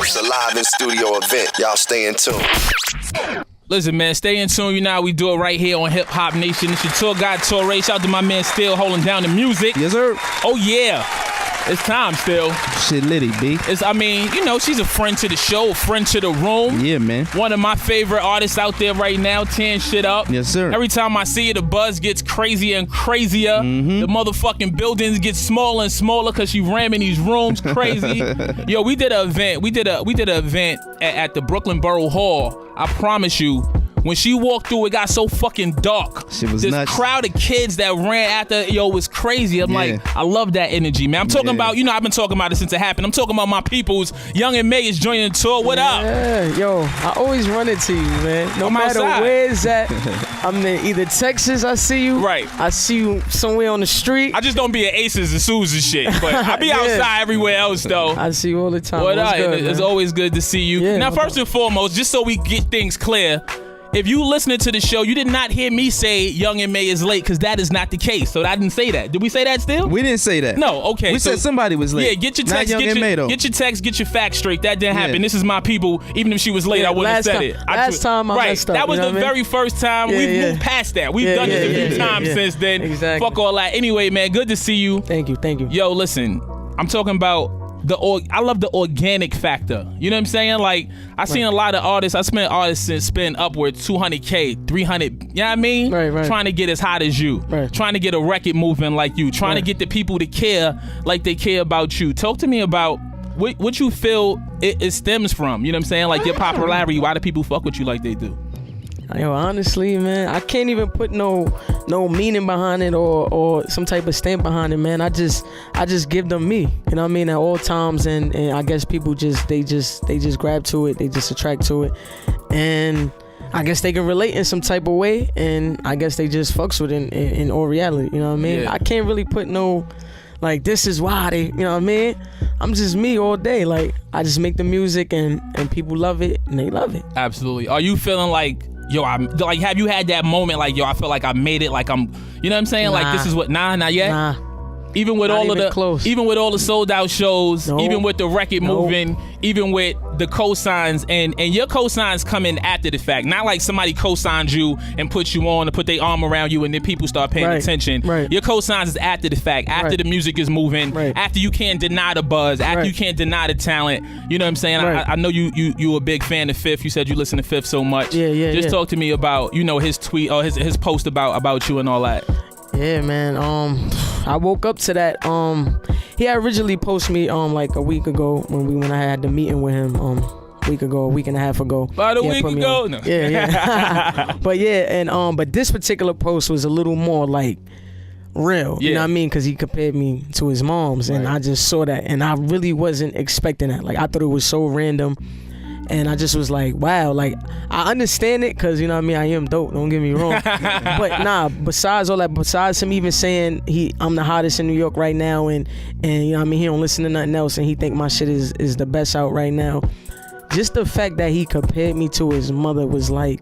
It's a live in studio event. Y'all stay in tune. Listen, man, stay in tune. You know how we do it right here on Hip Hop Nation. It's your tour guide, Torae. Shout out to my man Still holding down the music. Yes, sir. Oh, yeah. It's time, Still. Shit litty, B. She's a friend to the show, a friend to the room. Yeah, man. One of my favorite artists out there right now, tearing shit up. Yes, sir. Every time I see her, the buzz gets crazier and crazier. Mm-hmm. The motherfucking buildings get smaller and smaller because she ramming these rooms crazy. Yo, we did an event. We did an event at the Brooklyn Borough Hall. I promise you. When she walked through, it got so fucking dark. She was this nuts. Crowd of kids that ran after, was crazy. I'm like, I love that energy, man. I'm talking about, I've been talking about it since it happened. I'm talking about my peoples. Young M.A is joining the tour. What up? Yeah, yo, I always run into you, man. No matter where it's at, I'm in either Texas, I see you. Right. I see you somewhere on the street. I just don't be at Aces and Sue's and shit, but I be outside everywhere else, though. I see you all the time. What up? Good, it's always good to see you. Yeah, now, first and foremost, just so we get things clear, if you listening to the show, you did not hear me say Young M.A is late, because that is not the case. So I didn't say that. Did we say that still? We didn't say that. No, okay. We said somebody was late. Yeah, get your text, Not Young M.A, though. get your text, get your facts straight. That didn't happen. This is my people. Even if she was late, I wouldn't have said it. Last time I messed up. That was the very first time. We've moved past that. We've done this a few times since then. Exactly. Fuck all that. Anyway, man, good to see you. Thank you. Yo, listen, I'm talking about I love the organic factor. You know what I'm saying? Like, I seen a lot of artists. I spent artists spend upwards $200K, $300. You know what I mean? Right. Trying to get as hot as you. Right. Trying to get a record moving like you. Trying to get the people to care like they care about you. Talk to me about what you feel it stems from. You know what I'm saying? Like your popularity. Why do people fuck with you like they do? Yo, honestly, man, I can't even put no meaning behind it or some type of stamp behind it, man. I just give them me, you know what I mean, at all times, and I guess people just grab to it, they just attract to it, and I guess they can relate in some type of way, and I guess they just fucks with it in all reality, you know what I mean? I can't really put no, like, this is why they, you know what I mean? I'm just me all day. Like, I just make the music and people love it and they love it. Absolutely. Are you feeling like, have you had that moment like, I feel like I made it, like I'm, you know what I'm saying? Nah. Like, this is what, not yet? Nah. Even with all of the close. Even with all the sold out shows, No. even with the record No. moving, even with the cosigns, and your cosigns come in after the fact. Not like somebody cosigned you and put you on and put their arm around you and then people start paying attention. Right. Your cosigns is after the fact, after the music is moving, after you can't deny the buzz, after you can't deny the talent. You know what I'm saying? Right. I know you a big fan of Fifth. You said you listen to Fifth so much. Yeah. Talk to me about, his tweet or his post about you and all that. Yeah, man. I woke up to that. He had originally posted me like a week ago when I had the meeting with him. A week and a half ago. About a week ago? No. Yeah. But this particular post was a little more like real. You know what I mean? Because he compared me to his mom's, and I just saw that, and I really wasn't expecting that. Like, I thought it was so random. And I just was like, wow, like, I understand it, because, you know what I mean, I am dope, don't get me wrong. But nah, besides all that, besides him even saying I'm the hottest in New York right now, and you know what I mean, he don't listen to nothing else, and he think my shit is the best out right now. Just the fact that he compared me to his mother was like,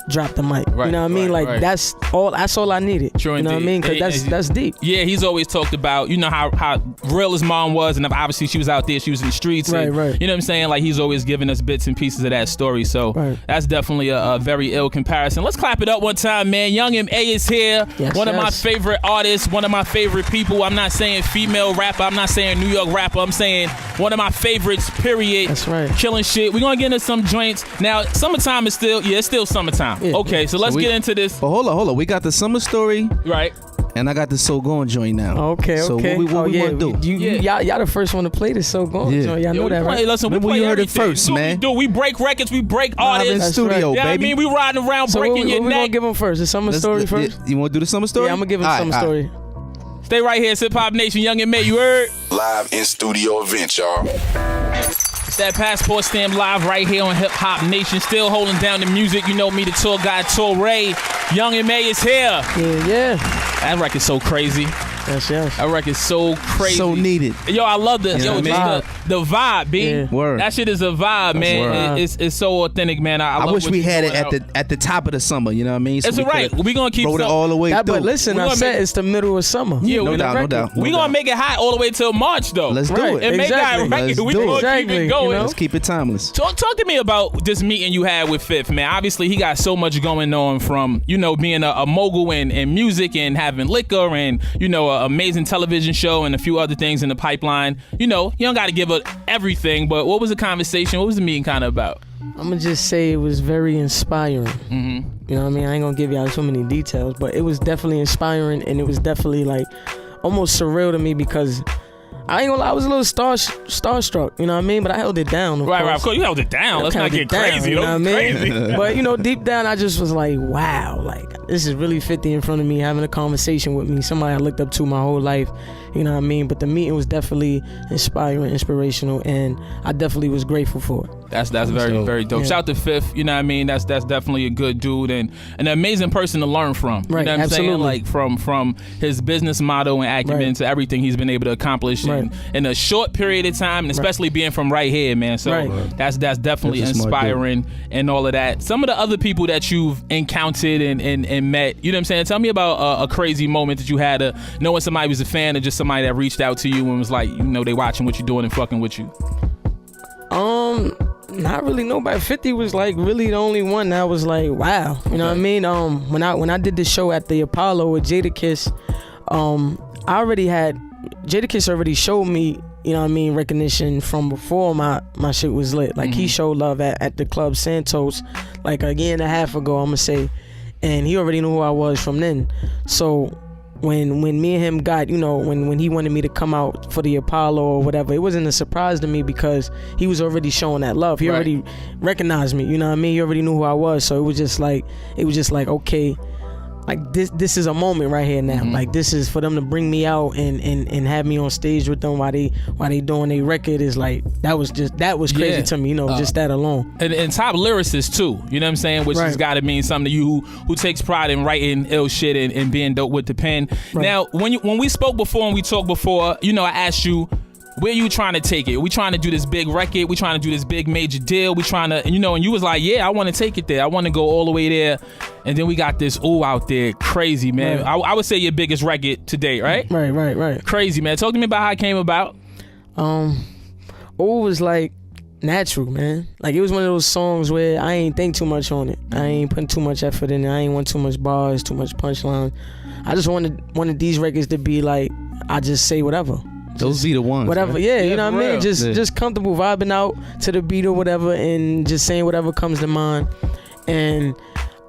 drop the mic. You know what I mean? Like, that's all I needed. True, you know what I mean? Because that's deep. Yeah, he's always talked about, how real his mom was, and obviously she was out there, she was in the streets. Right. You know what I'm saying? Like, he's always giving us bits and pieces of that story. So that's definitely a very ill comparison. Let's clap it up one time, man. Young M.A is here. One of my favorite artists, one of my favorite people. I'm not saying female rapper, I'm not saying New York rapper, I'm saying one of my favorites, period. That's right. Killing shit. We're going to get into some joints. Now, summertime is still, it's still summertime. Yeah. Okay, so let's get into this. But hold on. We got the summer story. Right. And I got the So Gone joint now. Okay. So what we want to do? Y'all the first one to play this So Gone joint. Y'all know that, right? Listen, we Remember play you heard it everything. first, man. We break records, we break artists. Live in studio, right. Yeah, baby. I mean, we riding around So breaking your we neck. gonna give him first? The summer story first? You want to do the summer story? Yeah, I'm gonna give him summer story. Stay right here, Hip Hop Nation. Young M.A, you heard? Live in studio event, y'all. It's that passport stamp live right here on Hip Hop Nation. Still holding down the music. You know me, the tour guide, Torae. Young M.A is here. Yeah. That record's so crazy. Yes. That record's so crazy. So needed. Yo, I love this. Yo, just the vibe, B. Yeah. Word. That shit is a vibe, man. It's so authentic, man. I wish we had it at the top of the summer. You know what I mean? So it's all right. We're gonna keep it all the way through. But listen, I said it's the middle of summer. Yeah, no doubt. We're gonna make it hot all the way till March, though. Let's do it. And make that record. We're gonna keep it going. Let's keep it timeless. Talk to me about this meeting you had with Fifth, man. Obviously, he got so much going on from, being a mogul in music and having liquor and, an amazing television show and a few other things in the pipeline. You don't got to give up everything, but what was the conversation? What was the meeting kind of about? I'm going to just say it was very inspiring. Mm-hmm. You know what I mean? I ain't going to give y'all so many details, but it was definitely inspiring, and it was definitely like almost surreal to me because I ain't gonna lie, I was a little starstruck, you know what I mean? But I held it down. Of course, you held it down. Let's not get crazy. You know what I mean? Crazy. But deep down, I just was like, wow, like this is really 50 in front of me having a conversation with me, somebody I looked up to my whole life, you know what I mean? But the meeting was definitely inspiring, inspirational, and I definitely was grateful for it. That's very, very dope. Yeah. Shout out to Fifth, you know what I mean? That's definitely a good dude and an amazing person to learn from. You right, know what I'm saying? absolutely. Like from his business model and acumen to everything he's been able to accomplish in a short period of time, and especially being from right here, man. So that's definitely inspiring and all of that. Some of the other people that you've encountered and met, you know what I'm saying? Tell me about a crazy moment that you had knowing somebody was a fan or just somebody that reached out to you and was like, they watching what you're doing and fucking with you. Not really nobody. 50 was like really the only one that was like, wow. You know what I mean? When I did the show at the Apollo with Jadakiss, Jadakiss already showed me, you know what I mean, recognition from before my shit was lit. Like he showed love at the Club Santos like a year and a half ago, I'm gonna say. And he already knew who I was from then. So when me and him got, when he wanted me to come out for the Apollo or whatever, it wasn't a surprise to me because he was already showing that love. He already recognized me, you know what I mean? He already knew who I was. So it was just like, okay, like this is a moment right here now. Like this is for them to bring me out and have me on stage with them while they doing their record is like, that was crazy to me, just that alone. And top lyricist too, you know what I'm saying? Which has got to mean something to you who takes pride in writing ill shit and being dope with the pen. Now, when we spoke before and we talked before, I asked you, where you trying to take it? We trying to do this big record. We trying to do this big major deal. We trying to, and you was like, yeah, I want to take it there. I want to go all the way there. And then we got this Oooü out there. Crazy, man. Right. I would say your biggest record to date, right? Right. Crazy, man. Talk to me about how it came about. Oooü was like natural, man. Like it was one of those songs where I ain't think too much on it. I ain't putting too much effort in it. I ain't want too much bars, too much punchline. I just wanted these records to be like, I just say whatever. Those be the ones. Whatever, right? you know what I mean? Just comfortable vibing out to the beat or whatever and just saying whatever comes to mind. And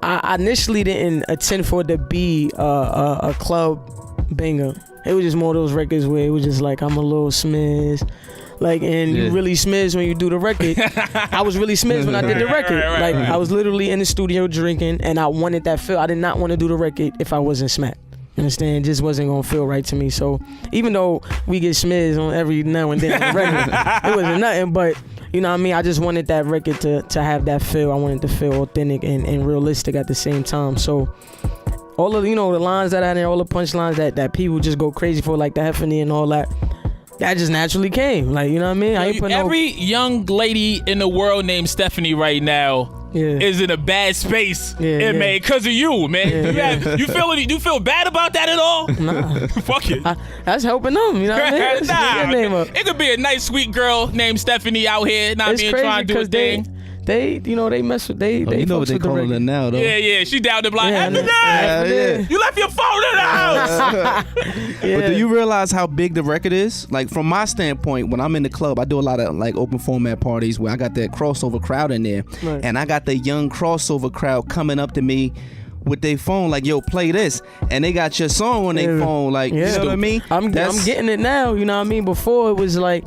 I initially didn't intend for it to be a club banger. It was just more of those records where it was just like, I'm a little smizz. Like, and you really smizz when you do the record. I was really smizz when I did the record. I was literally in the studio drinking and I wanted that feel. I did not want to do the record if I wasn't smacked. You understand? It just wasn't gonna feel right to me. So even though we get smizz on every now and then on the record, it wasn't nothing. But you know what I mean? I just wanted that record to have that feel. I wanted to feel authentic and realistic at the same time. So all of the lines that are there, all the punchlines that people just go crazy for, like the Heffany and all that. That just naturally came. Like, you know what I mean? I ain't put every young lady in the world named Stephanie right now is in a bad space, M.A, because of you, man. You feel bad about that at all? Nah. Fuck it. That's helping them, you know what I mean? It could be a nice, sweet girl named Stephanie out here, trying to do a thing. They mess with they know what they calling it now though. Yeah, she down the block. You left your phone in the house. But do you realize how big the record is? Like from my standpoint, when I'm in the club, I do a lot of like open format parties where I got that crossover crowd in there, and I got the young crossover crowd coming up to me with their phone like, yo, play this, and they got your song on their phone, like, you know what I mean? I'm getting it now, you know what I mean? Before it was like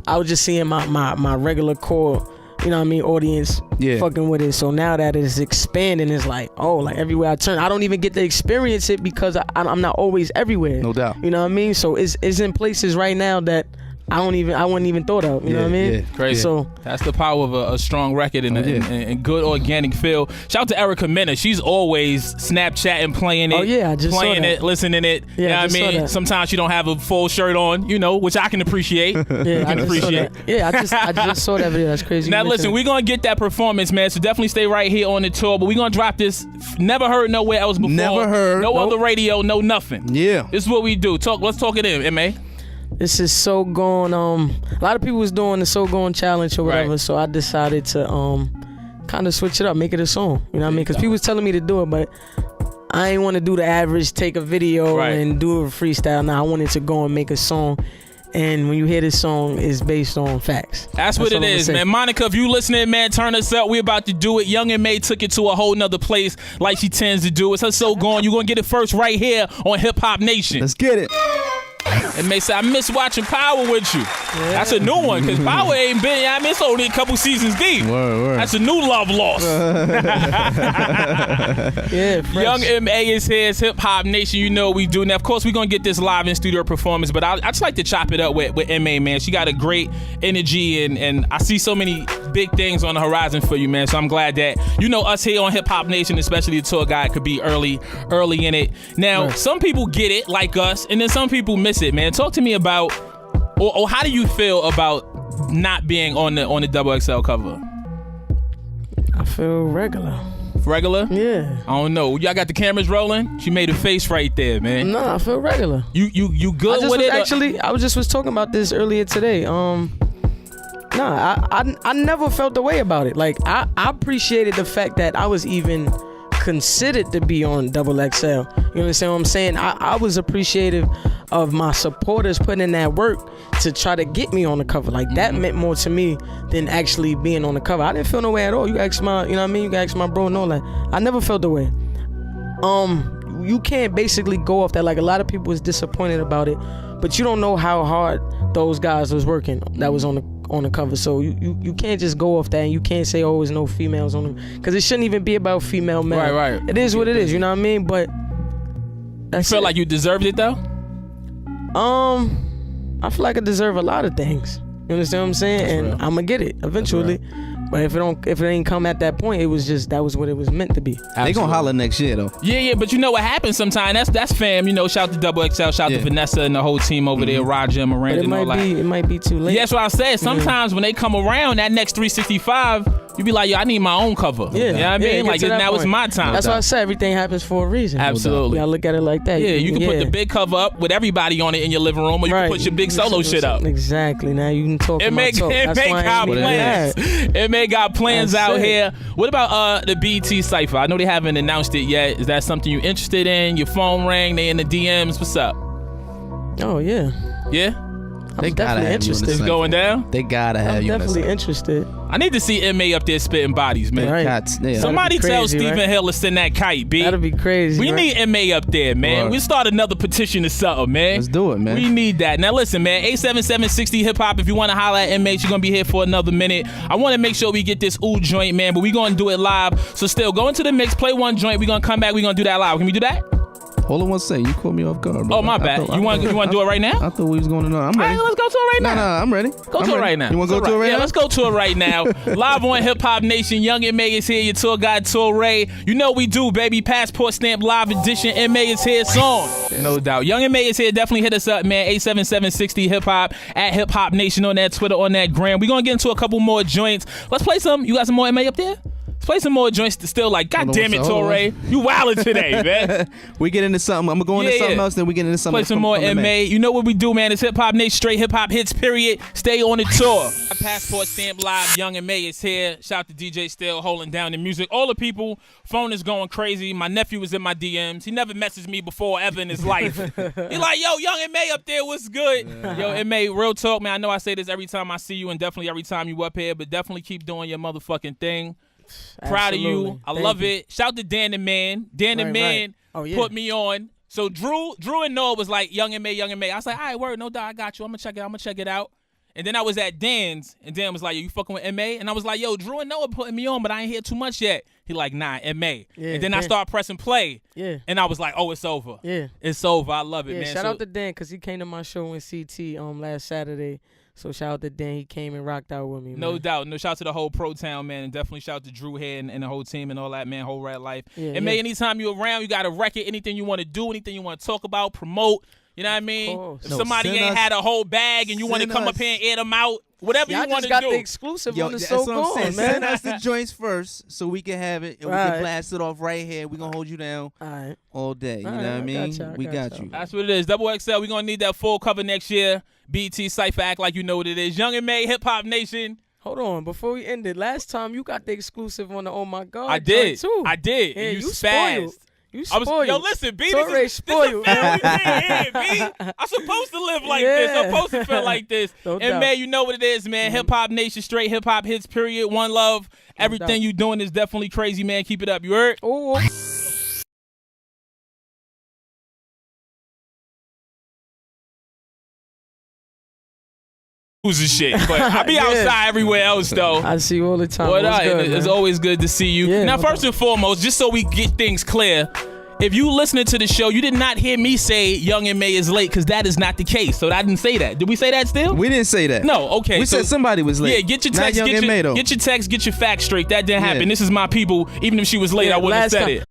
I was just seeing my regular core, you know what I mean, audience fucking with it. So now that it's expanding, it's like, oh, like everywhere I turn, I don't even get to experience it because I'm not always everywhere. No doubt. You know what I mean? So it's in places right now that I wouldn't even thought of. You know what I mean? Yeah. Crazy. So that's the power of a strong record and a good organic feel. Shout out to Erica Mena. She's always Snapchatting, playing it. Oh yeah, I just playing saw that. it, listening it. Yeah, you know I what just I mean? saw that. Sometimes you don't have a full shirt on, you know, which I can appreciate. Yeah, I just saw that. Yeah, I just saw that video. That's crazy. Now listen, we're gonna get that performance, man. So definitely stay right here on the tour. But we're gonna drop this. Never heard nowhere else before. Never heard. No other radio. No nothing. Yeah. This is what we do. Let's talk it in, M.A. This is So Gone. A lot of people was doing the So Gone challenge or whatever, Right. so I decided to kind of switch it up, make it a song. You know what I mean? Because people was telling me to do it, but I ain't want to do the average, take a video and do a freestyle. Now I wanted to go and make a song. And when you hear this song, it's based on facts. That's what it is, man. Monica, if you listening, man, turn us up. We about to do it. Young M.A took it to a whole nother place like she tends to do. It's her So Gone. You're going to get it first right here on Hip Hop Nation. Let's get it. M.A say, I miss watching Power with you. Yeah. That's a new one, because Power ain't been, I mean, it's only a couple seasons deep. Word. That's a new love lost. Yeah, fresh. Young M.A is here. It's Hip Hop Nation. You know what we do. Now, of course, we're going to get this live in studio performance, but I just like to chop it up with M.A, man. She got a great energy, and I see so many big things on the horizon for you, man. So I'm glad that, you know, us here on Hip Hop Nation, especially the tour guide, could be early in it. Now, some people get it, like us, and then some people miss it, man. Talk to me about, or how do you feel about not being on the XXL cover? I feel regular. Regular? Yeah. I don't know. Y'all got the cameras rolling? She made a face right there, man. No, I feel regular. You good with it? Actually, I was talking about this earlier today. I never felt the way about it. Like I appreciated the fact that I was even considered to be on XXL. You understand what I'm saying? I was appreciative of my supporters putting in that work to try to get me on the cover. Like that meant more to me than actually being on the cover. I didn't feel no way at all. You ask my, you know what I mean? You can ask my bro and all that. I never felt the way. You can't basically go off that. Like a lot of people was disappointed about it, but you don't know how hard those guys was working that was on the cover. So you can't just go off that, and you can't say, oh, there's no females on them, because it shouldn't even be about female male. Right. It is what it is, you know what I mean? But that's you feel like you deserved it though? I feel like I deserve a lot of things. You understand what I'm saying? That's and real. I'm gonna get it eventually. But if it ain't come at that point, it was just, that was what it was meant to be. They gonna holler next year though. Yeah, but you know what happens sometimes? That's fam. You know, shout to XXL, shout to Vanessa and the whole team over there, Roger and Miranda and all that. It might be too late. Yeah, that's what I said. Sometimes when they come around, that next 365, you be like, yo, I need my own cover. Yeah. You know what I mean? Like now it's my time. That's why I said everything happens for a reason. Absolutely. You gotta look at it like that. Yeah, you can put the big cover up with everybody on it in your living room, or you can put your big solo shit up. Exactly. Now you can talk. It may got plans. It may got plans out here. What about the BET Cypher? I know they haven't announced it yet. Is that something you interested in? Your phone rang, they in the DMs. What's up? Oh yeah. Yeah? They gotta have interested. It's going down? They gotta have I'm you. definitely interested. I need to see M.A up there spitting bodies, man. Right. Somebody tell crazy, Stephen right? Hill to send that kite, B. That'll be crazy. We right? need M.A up there, man. Right. We start another petition or something, man. Let's do it, man. We need that. Now listen, man, 877-60 hip hop. If you want to holler at M.A, you're gonna be here for another minute. I want to make sure we get this Oooü joint, man, but we gonna do it live. So still, go into the mix, play one joint. We gonna come back. We gonna do that live. Can we do that? Hold on one second. You caught me off guard, bro. Oh, my bad. You want to do it right now? I thought we was going to know. I'm All ready. right, let's go to it right now. No, I'm ready. Go to it right now. You want to go to it right now? Yeah, let's go to it right now. Live on Hip Hop Nation. Young M.A is here. Your tour guide, Torae. You know we do, baby. Passport Stamp Live Edition. M.A is here song. No doubt. Young M.A is here. Definitely hit us up, man. 877-60 hip hop at Hip Hop Nation on that Twitter, on that gram. We're going to get into a couple more joints. Let's play some. You got some more M.A up there? Let's play some more joints. Still like, God damn it, Torae. You wildin' today, man. We get into something. I'm going to go into something else, then we get into something Play else. some more M.A. You know what we do, man. It's Hip Hop Nation, straight hip hop hits, period. Stay on the tour. Passport Stamp Live. Young M.A is here. Shout out to DJ Still holding down the music. All the people, phone is going crazy. My nephew was in my DMs. He never messaged me before ever in his life. He like, yo, Young M.A up there, what's good? Yo, M.A, real talk, man. I know I say this every time I see you and definitely every time you up here, but definitely keep doing your motherfucking thing. Proud of you. I love it. Shout to Dan the Man. Dan the Man put me on. So Drew and Noah was like, Young M.A, Young M.A. I was like, all right, word, no doubt, I got you. I'm gonna check it out. And then I was at Dan's, and Dan was like, yo, you fucking with M.A? And I was like, yo, Drew and Noah putting me on, but I ain't hear too much yet. He like, nah, M.A. Yeah, and then I start pressing play. Yeah. And I was like, oh, it's over. Yeah. It's over. I love it, man. Shout out to Dan, because he came to my show in CT last Saturday. So shout out to Dan. He came and rocked out with me, man. No doubt. No, shout out to the whole Pro Town, man. And definitely shout out to Drew here and the whole team and all that, man. Whole Red Life. M.A, anytime you're around, you got a record, anything you want to do, anything you want to talk about, promote. You know what I mean? If somebody ain't had a whole bag and you want to come up here and air them out, whatever you want to do. I just got the exclusive on the So Gone, man. Send us the joints first so we can have it and we can blast it off right here. We're going to hold you down all day. You know what I mean? We got you. That's what it is. Double XL, we're going to need that full cover next year. BT Cypher, act like you know what it is. Young M.A, Hip Hop Nation. Hold on, before we end it, last time you got the exclusive on the Oh My God. I did. Too. I did. Yeah, and you spoiled. You spoiled. Yo, listen, B, Torae this is a family thing here, B. I'm supposed to live like this. I'm supposed to feel like this. And, man, you know what it is, man. Hip-Hop Nation, straight hip-hop hits, period. One love. Everything you doing is definitely crazy, man. Keep it up. You heard? Ooh. And shit, but I be outside everywhere else though. I see you all the time. It's always good to see you. Now, first and foremost, just so we get things clear, if you listening to the show, you did not hear me say Young M.A is late, because that is not the case. So I didn't say that. Did we say that still? We didn't say that. No, okay. We said somebody was late. Yeah, get your text, get your text, get your facts straight. That didn't happen. This is my people. Even if she was late, I wouldn't have said it.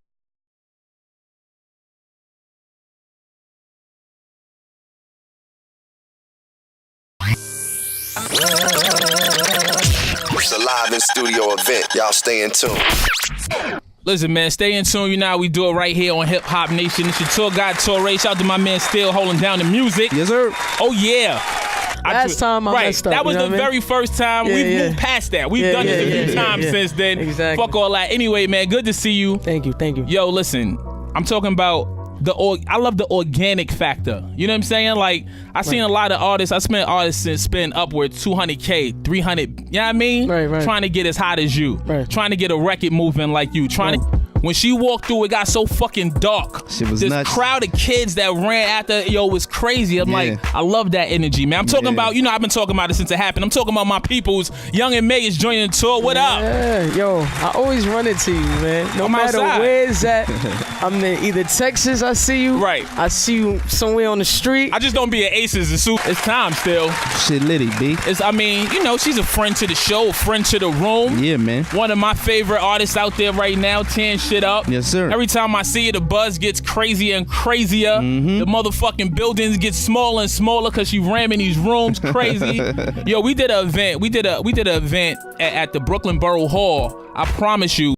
It's a live in studio event. Y'all stay in tune. Listen, man, stay in tune. You know how we do it right here on Hip Hop Nation. It's your tour guide, Torae. Shout out to my man Still holding down the music. Yes, sir. Oh, yeah. Last time I messed up. That was the very first time. We've moved past that. We've done it a few times since then. Exactly. Fuck all that. Anyway, man, good to see you. Thank you. Yo, listen, I'm talking about I love the organic factor. You know what I'm saying? Like, I seen a lot of artists. I spent artists spend upward $200K, $300. You know what I mean? Right. Trying to get as hot as you. Right. Trying to get a record moving like you. When she walked through, it got so fucking dark. Shit was this nuts. crowd of kids that ran after, was crazy. I'm like, I love that energy, man. I'm talking about, I've been talking about it since it happened. I'm talking about my peoples. Young M.A is joining the tour. What up? Yeah, yo, I always run into you, man. No matter where it's at, I'm in either Texas, I see you. Right. I see you somewhere on the street. I just don't be at Aces. It's time still. Shit litty, B. She's a friend to the show, a friend to the room. Yeah, man. One of my favorite artists out there right now, tearing shit up. Yes, sir. Every time I see it, the buzz gets crazier and crazier. The motherfucking buildings get smaller and smaller because she ramming these rooms crazy. Yo, we did an event. We did an event at the Brooklyn Borough Hall. I promise you.